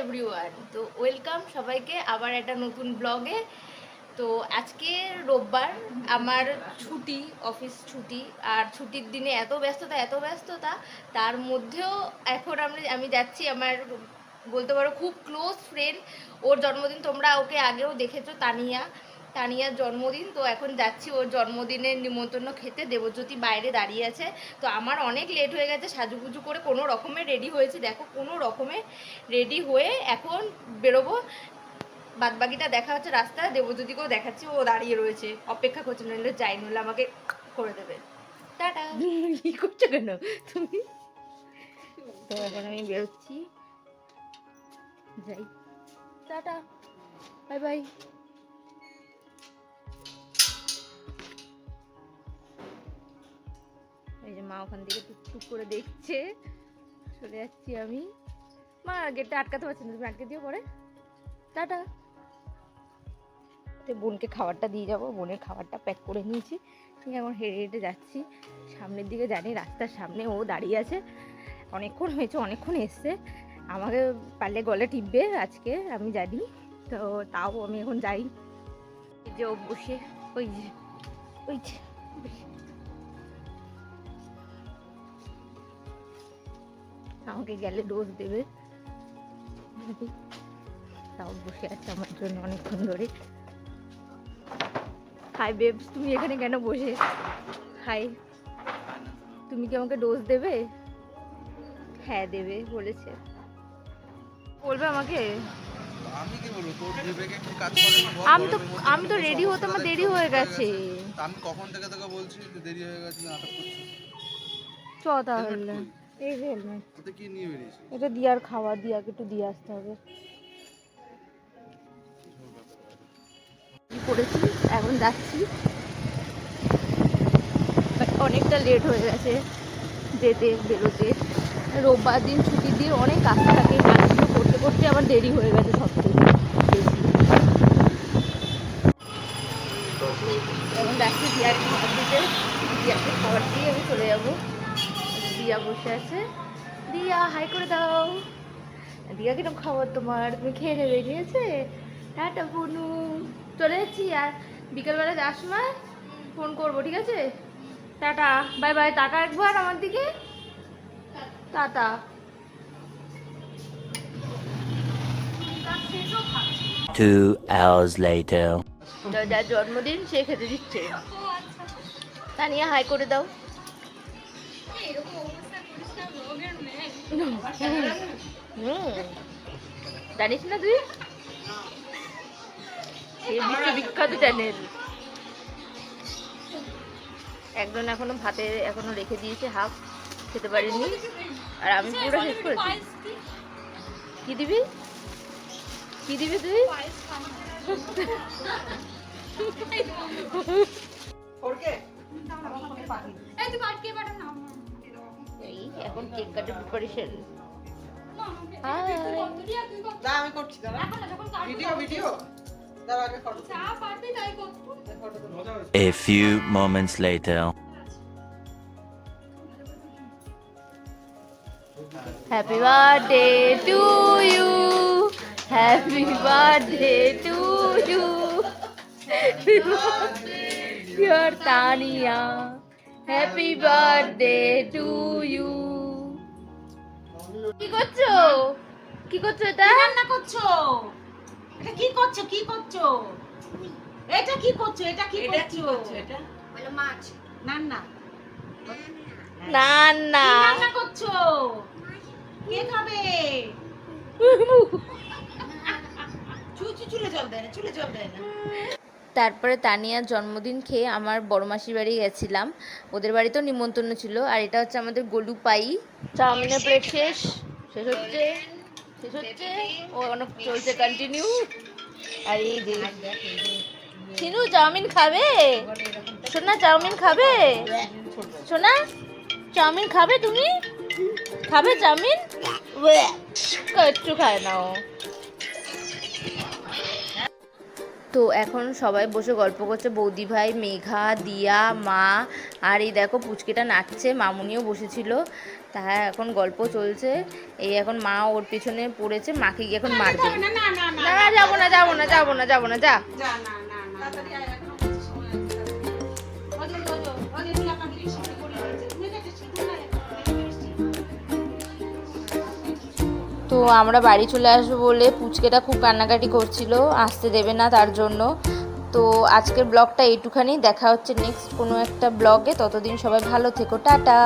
Everyone, তো welcome সবাইকে আবার একটা নতুন ব্লগে। তো আজকে রোববার, আমার ছুটি, অফিস ছুটি। আর ছুটির দিনে এত ব্যস্ততা, তার মধ্যেও এখন আমি যাচ্ছি আমার, বলতে পারো খুব ক্লোজ ফ্রেন্ড, ওর জন্মদিন। তোমরা ওকে আগেও দেখেছো, তানিয়ার জন্মদিন। তো এখন যাচ্ছি ওর জন্মদিনের নিমন্ত্রণ খেতে। দেবজ্যোতি বাইরে দাঁড়িয়ে আছে। তো আমার অনেক লেট হয়ে গেছে, সাজুগুজু করে কোনো রকমে রেডি হয়েছি, দেখো কোনো রকমে রেডি হয়ে এখন বেরোবো। বাদবাকিটা দেখা হচ্ছে রাস্তায়। দেবজ্যোতিকেও দেখাচ্ছি, ও দাঁড়িয়ে রয়েছে, অপেক্ষা করছে, নইলে যাই, নইলে আমাকে করে দেবে। টাটা। কি করছো কেন তুমি? তো এখন আমি বেরোচ্ছি, যাই, টাটা, বাই বাই। এই যে মা ওখান থেকে টুকটুক করে দেখছে, চলে যাচ্ছি আমি। মা গেটটা আটকাতে পারছি না, তুমি আটকে দিও পরে। টাটা। বোনকে খাবারটা দিয়ে যাবো, বোনের খাবারটা প্যাক করে নিয়েছি। ঠিক এখন হেঁটে হেঁটে যাচ্ছি সামনের দিকে। জানি রাস্তার সামনে ও দাঁড়িয়ে আছে, অনেকক্ষণ হয়েছে, অনেকক্ষণ এসছে, আমাকে পারলে গলে টিপবে আজকে, আমি জানি। তো তাও আমি এখন যাই। এই যে ও বসে, ওই যে আমাকে গেলে ডোজ দেবে, তাও বসে আছে আমার জন্য অনেকক্ষণ ধরে। হাই বেবস, তুমি এখানে কেন বসে? হাই, তুমি কি আমাকে ডোজ দেবে? হ্যাঁ দেবে বলেছে, বলবে আমাকে। আমি কি বলবো, তোর বিবেকে কি কাজ করে? আমি তো রেডি হতে আমার দেরি হয়ে গেছে। আমি কখন থেকে তোকে বলছি যে দেরি হয়ে গেছে, নাটক করছিস। চ তাহলে, এই যে হেলমেট, তোতে কি নিয়ে বেরিয়েছিস? এটা দিয়ার খাবার, দিয়াকে একটু দিয়ে আসতে হবে। কি করেছি, এখন যাচ্ছি, অনেকটা লেট হয়ে গেছে যেতে বেরোতে। রোববার দিন ছুটি দিয়ে অনেক কাজ থাকে, কাজগুলো করতে করতে আবার দেরি হয়ে গেছে সব থেকে বেশি। এখন যাচ্ছি দিয়াকে খাবার দিতে, দিয়াকে খাবার দিয়ে আমি চলে যাবো। দিয়া বসে আছে, দিয়া হাই করে দাও। দিয়া কিরকম খাবার তোমার, তুমি খেয়ে নেবে, ঠিক আছে? টাটা বনু, চলে যাচ্ছি। আর বিকেলবেলা যাওয়ার সময় ফোন করবো, ঠিক আছে? Tata, bye bye. টাটা একবার আমার দিকে, টাটা। 2 hours later. যার জন্মদিন সে খেতে দিচ্ছে। তানিয়া হাই করে দাও। জানিস না তুই, বিশ্ববিখ্যাত চ্যানেল। একজন এখনো ভাতে এখনো রেখে দিয়েছে, হাফ খেতে পারিনি, আর আমি পুরো শেষ করেছি। কি দিবি, কি দিবি তুই? এই এখন কেক কাটার প্রিপারেশন। আমি করছি, video A few moments later. Happy birthday to you, happy birthday to you, dear Tania, happy birthday to you. কি করছো, কি করছো? এটা রান্না করছো? এটা কি করছো? কি করছো? এটা কি করছো? এটা কি করছো? এটা বলে মাছ। না না না না, কি রান্না করছো? কে খাবে? চুলে জল দেয় না, চুলে জল দেয় না। তারপরে তানিয়ার জন্মদিন খেয়ে আমার বড় মাসির বাড়ি গেছিলাম, ওদের বাড়িতেও নিমন্ত্রণ ছিল। আর এটা হচ্ছে আমাদের গোলু পাই। চাউমিনের প্লেট শেষ হচ্ছে, ও অনেক চলছে, কন্টিনিউ। আর এই যে চিনু চাউমিন খাবে, সোনা চাউমিন খাবে, সোনা চাউমিন খাবে, তুমি খাবে চাউমিন? একটু খায় না ও। তো এখন সবাই বসে গল্প করছে, বৌদি ভাই, মেঘা, দিয়া, মা, আর এই দেখো পুচকিটা নাচছে, মামুনিও বসেছিল। তা এখন গল্প চলছে। এই এখন মা ওর পিছনে পড়েছে, মাকে গিয়ে এখন মারবে। না না না না না যাবো না যাবো না যাবো না যাবো না যা। যা না না না তাড়াতাড়ি আয়, এখনো কিছু সময় আছে। ওজে ওজে তুই আপনার লিপস্টিক পরে আছে, তুমি দেখেছিস না? তো আমরা বাড়ি চলে আসবো বলে পুচকেটা খুব কান্নাকাটি করছিল, আসতে দেবে না তার জন্য। তো আজকের ব্লগটা এইটুখানি, দেখা হচ্ছে নেক্সট কোনো একটা ব্লগে। ততদিন সবাই ভালো থেকো, টাটা।